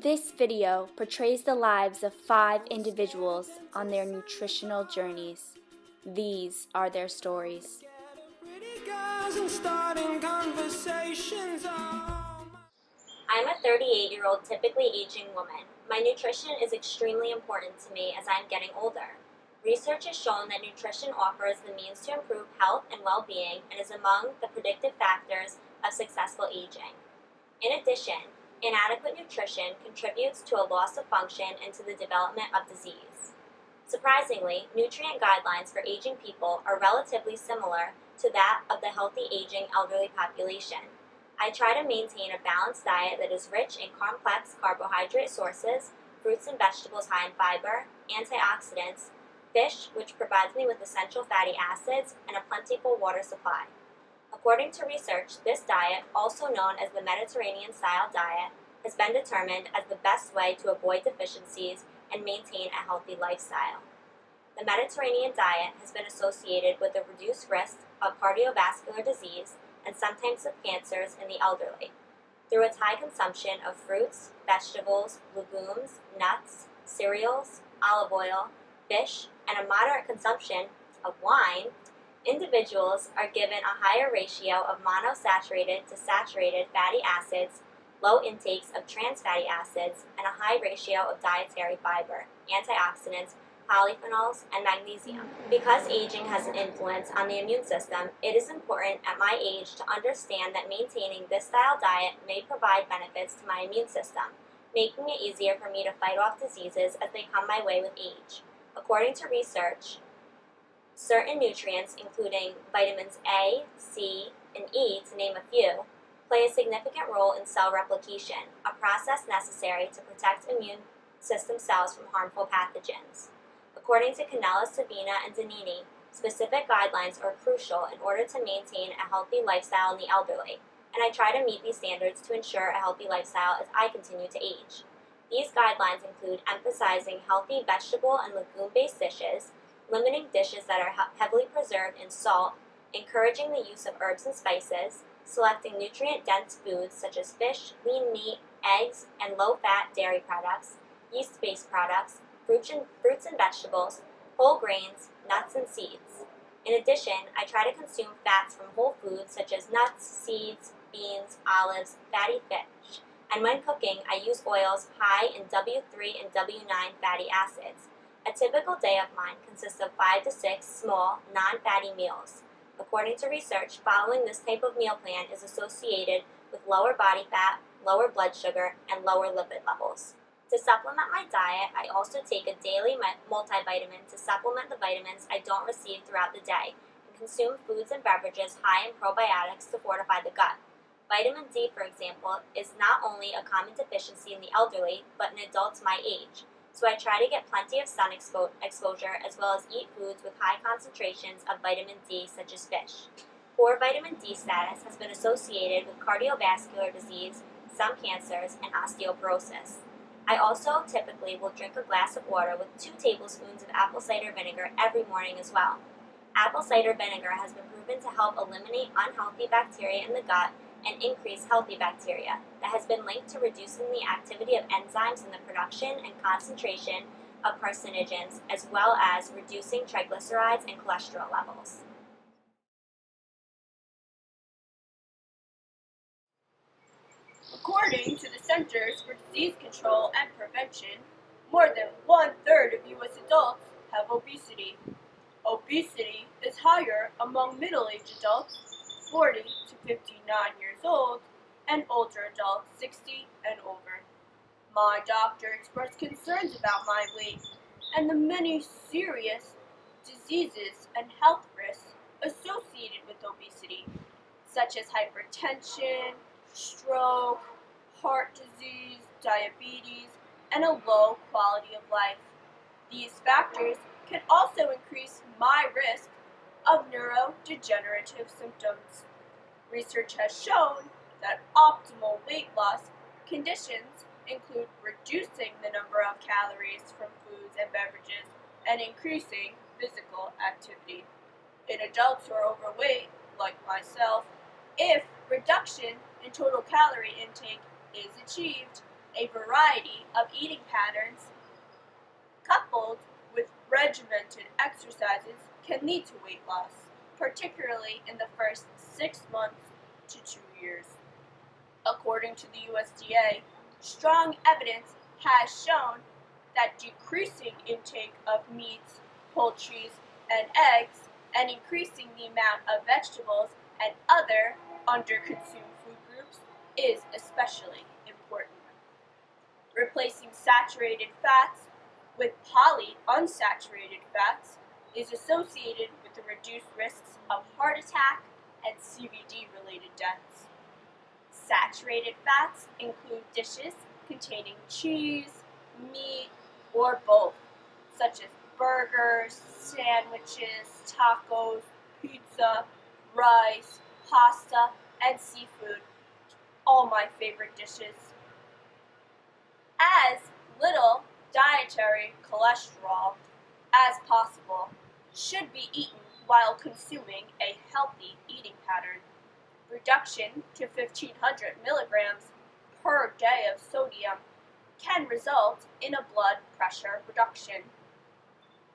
This video portrays the lives of 5 individuals on their nutritional journeys. These are their stories. I'm a 38-year-old typically aging woman. My nutrition is extremely important to me as I'm getting older. Research has shown that nutrition offers the means to improve health and well-being and is among the predictive factors of successful aging. In addition, inadequate nutrition contributes to a loss of function and to the development of disease. Surprisingly, nutrient guidelines for aging people are relatively similar to that of the healthy aging elderly population. I try to maintain a balanced diet that is rich in complex carbohydrate sources, fruits and vegetables high in fiber, antioxidants, fish, which provides me with essential fatty acids, and a plentiful water supply. According to research, this diet, also known as the Mediterranean-style diet, has been determined as the best way to avoid deficiencies and maintain a healthy lifestyle. The Mediterranean diet has been associated with a reduced risk of cardiovascular disease and some types of cancers in the elderly. Through its high consumption of fruits, vegetables, legumes, nuts, cereals, olive oil, fish, and a moderate consumption of wine, individuals are given a higher ratio of monosaturated to saturated fatty acids, low intakes of trans fatty acids, and a high ratio of dietary fiber, antioxidants, polyphenols, and magnesium. Because aging has an influence on the immune system, it is important at my age to understand that maintaining this style diet may provide benefits to my immune system, making it easier for me to fight off diseases as they come my way with age. According to research, certain nutrients, including vitamins A, C, and E, to name a few, play a significant role in cell replication, a process necessary to protect immune system cells from harmful pathogens. According to Canella, Sabina, and Danini, specific guidelines are crucial in order to maintain a healthy lifestyle in the elderly, and I try to meet these standards to ensure a healthy lifestyle as I continue to age. These guidelines include emphasizing healthy vegetable and legume-based dishes, limiting dishes that are heavily preserved in salt, encouraging the use of herbs and spices, selecting nutrient-dense foods such as fish, lean meat, eggs, and low-fat dairy products, yeast-based products, fruits and vegetables, whole grains, nuts, and seeds. In addition, I try to consume fats from whole foods such as nuts, seeds, beans, olives, fatty fish, and when cooking, I use oils high in W3 and W9 fatty acids. A typical day of mine consists of 5 to 6 small, non-fatty meals. According to research, following this type of meal plan is associated with lower body fat, lower blood sugar, and lower lipid levels. To supplement my diet, I also take a daily multivitamin to supplement the vitamins I don't receive throughout the day, and consume foods and beverages high in probiotics to fortify the gut. Vitamin D, for example, is not only a common deficiency in the elderly, but in adults my age, so I try to get plenty of sun exposure as well as eat foods with high concentrations of vitamin D, such as fish. Poor vitamin D status has been associated with cardiovascular disease, some cancers, and osteoporosis. I also typically will drink a glass of water with 2 tablespoons of apple cider vinegar every morning as well. Apple cider vinegar has been proven to help eliminate unhealthy bacteria in the gut and increase healthy bacteria that has been linked to reducing the activity of enzymes in the production and concentration of carcinogens, as well as reducing triglycerides and cholesterol levels. According to the Centers for Disease Control and Prevention, more than 1/3 of U.S. adults have obesity. Obesity is higher among middle-aged adults, 40 to 59 years old, and older adults, 60 and over. My doctor expressed concerns about my weight and the many serious diseases and health risks associated with obesity, such as hypertension, stroke, heart disease, diabetes, and a low quality of life. These factors can also increase my risk of neurodegenerative symptoms. Research has shown that optimal weight loss conditions include reducing the number of calories from foods and beverages and increasing physical activity. In adults who are overweight, like myself, if reduction in total calorie intake is achieved, A variety of eating patterns coupled with regimented exercises can lead to weight loss, particularly in the first 6 months to 2 years. According to the USDA, strong evidence has shown that decreasing intake of meats, poultry, and eggs, and increasing the amount of vegetables and other underconsumed food groups is especially important. Replacing saturated fats with polyunsaturated fats is associated with the reduced risks of heart attack and CVD-related deaths. Saturated fats include dishes containing cheese, meat, or both, such as burgers, sandwiches, tacos, pizza, rice, pasta, and seafood. All my favorite dishes. As little dietary cholesterol as possible should be eaten while consuming a healthy eating pattern. Reduction to 1,500 milligrams per day of sodium can result in a blood pressure reduction.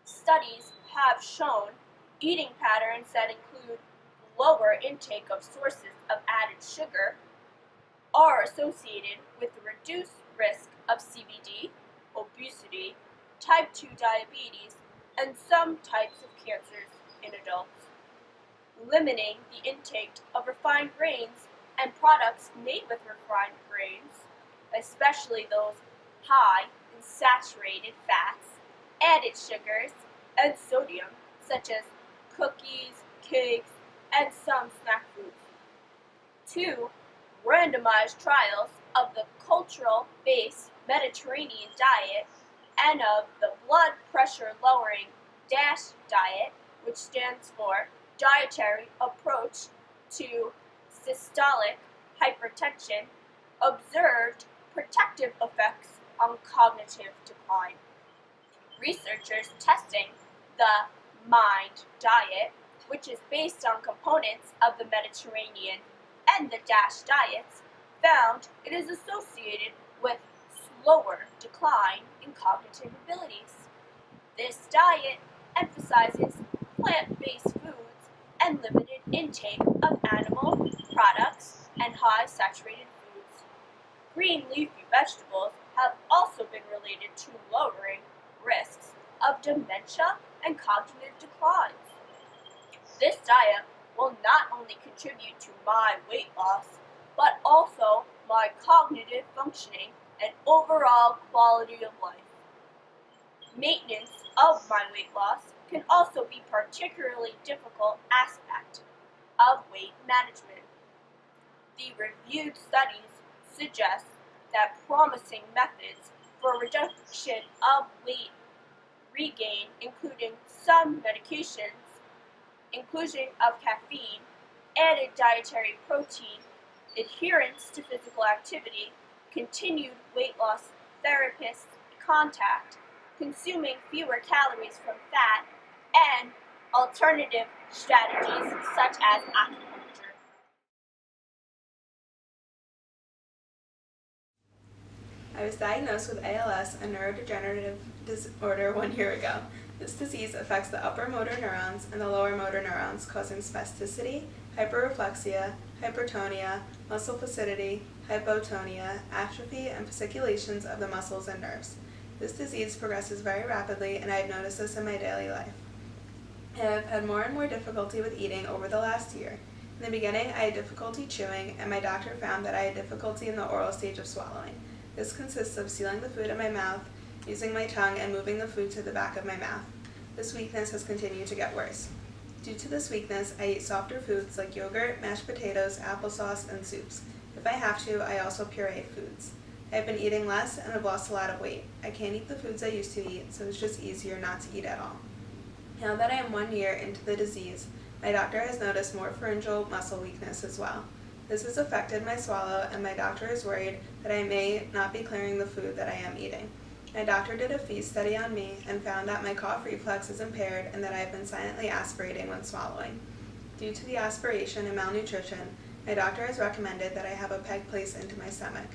Studies have shown eating patterns that include lower intake of sources of added sugar are associated with the reduced risk of CVD, obesity, type 2 diabetes, and some types of cancers in adults. Limiting the intake of refined grains and products made with refined grains, especially those high in saturated fats, added sugars, and sodium, such as cookies, cakes, and some snack foods. 2. Randomized trials of the cultural-based Mediterranean diet and of the blood pressure lowering DASH diet, which stands for Dietary Approach to Systolic Hypertension, observed protective effects on cognitive decline. Researchers testing the MIND diet, which is based on components of the Mediterranean and the DASH diets, found it is associated with slower decline in cognitive abilities. This diet emphasizes plant-based foods and limited intake of animal products and high saturated foods. Green leafy vegetables have also been related to lowering risks of dementia and cognitive declines. This diet will not only contribute to my weight loss, but also my cognitive functioning and overall quality of life. Maintenance of my weight loss can also be a particularly difficult aspect of weight management. The reviewed studies suggest that promising methods for reduction of weight regain, including some medications, inclusion of caffeine, added dietary protein, adherence to physical activity, continued weight loss therapist contact, consuming fewer calories from fat, and alternative strategies such as acupuncture. I was diagnosed with ALS, a neurodegenerative disorder, 1 year ago. This disease affects the upper motor neurons and the lower motor neurons, causing spasticity, hyperreflexia, hypertonia, muscle flaccidity, hypotonia, atrophy, and fasciculations of the muscles and nerves. This disease progresses very rapidly, and I have noticed this in my daily life. I have had more and more difficulty with eating over the last year. In the beginning, I had difficulty chewing, and my doctor found that I had difficulty in the oral stage of swallowing. This consists of sealing the food in my mouth, using my tongue, and moving the food to the back of my mouth. This weakness has continued to get worse. Due to this weakness, I eat softer foods like yogurt, mashed potatoes, applesauce, and soups. If I have to, I also puree foods. I have been eating less and have lost a lot of weight. I can't eat the foods I used to eat, so it's just easier not to eat at all. Now that I am 1 year into the disease, my doctor has noticed more pharyngeal muscle weakness as well. This has affected my swallow, and my doctor is worried that I may not be clearing the food that I am eating. My doctor did a feed study on me and found that my cough reflex is impaired and that I have been silently aspirating when swallowing. Due to the aspiration and malnutrition, my doctor has recommended that I have a peg placed into my stomach.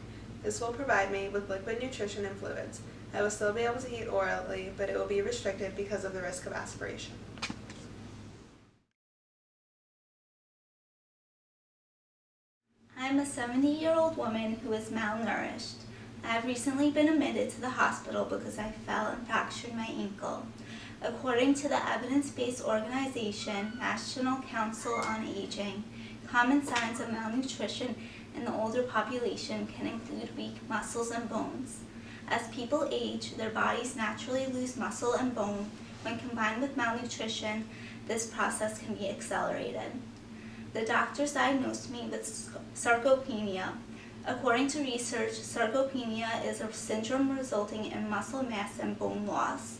This will provide me with liquid nutrition and fluids. I will still be able to eat orally, but it will be restricted because of the risk of aspiration. I'm a 70-year-old woman who is malnourished. I have recently been admitted to the hospital because I fell and fractured my ankle. According to the evidence-based organization National Council on Aging, common signs of malnutrition in the older population can include weak muscles and bones. As people age, their bodies naturally lose muscle and bone. When combined with malnutrition, this process can be accelerated. The doctors diagnosed me with sarcopenia. According to research, sarcopenia is a syndrome resulting in muscle mass and bone loss.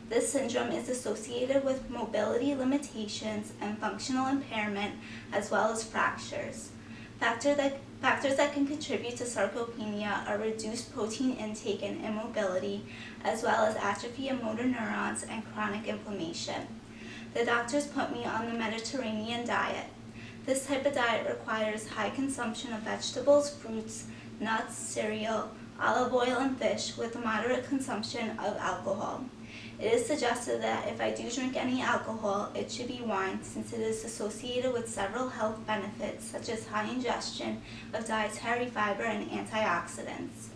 This syndrome is associated with mobility limitations and functional impairment, as well as fractures. Factors that can contribute to sarcopenia are reduced protein intake and immobility, as well as atrophy of motor neurons and chronic inflammation. The doctors put me on the Mediterranean diet. This type of diet requires high consumption of vegetables, fruits, nuts, cereal, olive oil, and fish, with a moderate consumption of alcohol. It is suggested that if I do drink any alcohol, it should be wine, since it is associated with several health benefits, such as high ingestion of dietary fiber and antioxidants.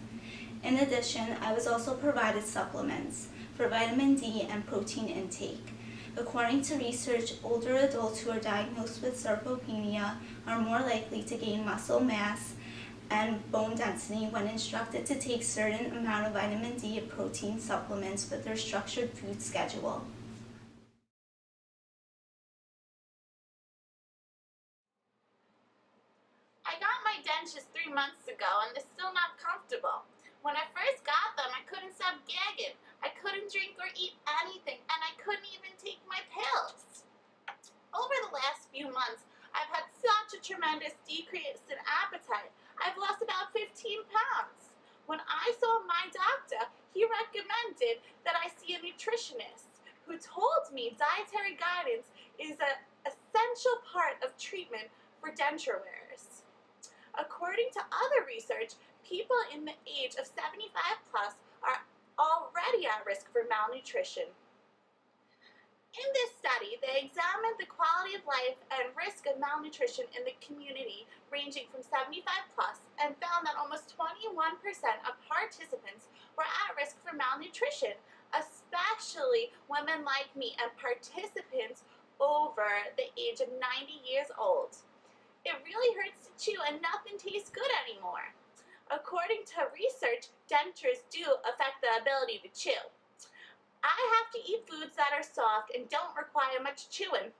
In addition, I was also provided supplements for vitamin D and protein intake. According to research, older adults who are diagnosed with sarcopenia are more likely to gain muscle mass and bone density when instructed to take certain amount of vitamin D and protein supplements with their structured food schedule. I got my dentures 3 months ago and they're still not comfortable. When I first got them, I couldn't stop gagging. I couldn't drink or eat anything, and I couldn't even take my pills. Over the last few months, I've had such a tremendous decrease in appetite. I've lost about 15 pounds. When I saw my doctor, he recommended that I see a nutritionist who told me dietary guidance is an essential part of treatment for denture wearers. According to other research, people in the age of 75 plus are already at risk for malnutrition. In this study, they examined the quality of life and risk of malnutrition in the community ranging from 75 plus and found that almost 21% of participants were at risk for malnutrition, especially women like me and participants over the age of 90 years old. It really hurts to chew and nothing tastes good anymore. According to research, dentures do affect the ability to chew. I have to eat foods that are soft and don't require much chewing,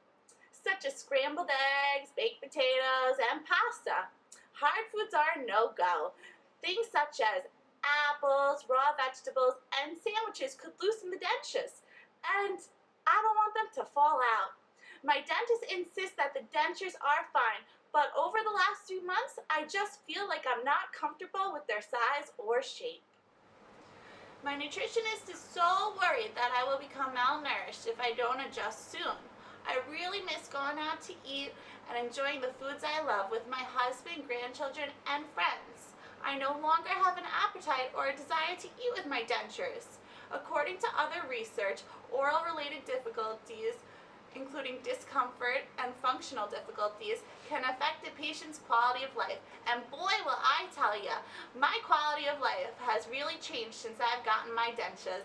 such as scrambled eggs, baked potatoes, and pasta. Hard foods are a no-go. Things such as apples, raw vegetables, and sandwiches could loosen the dentures, and I don't want them to fall out. My dentist insists that the dentures are fine, but over the last few months, I just feel like I'm not comfortable with their size or shape. My nutritionist is so worried that I will become malnourished if I don't adjust soon. I really miss going out to eat and enjoying the foods I love with my husband, grandchildren, and friends. I no longer have an appetite or a desire to eat with my dentures. According to other research, oral-related difficulties, including discomfort and functional difficulties, can affect the patient's quality of life. And boy, will I tell you, my quality of life has really changed since I've gotten my dentures.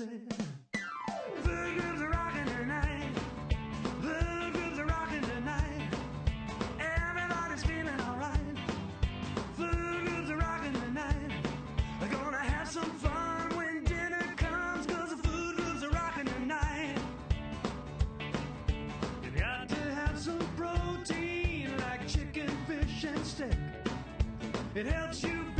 said. Food groups are rocking tonight. Food groups are rocking tonight. Everybody's feeling alright. Food groups are rocking tonight. They're gonna have some fun when dinner comes, 'cause the food groups are rocking tonight. You got to have some protein like chicken, fish, and steak. It helps you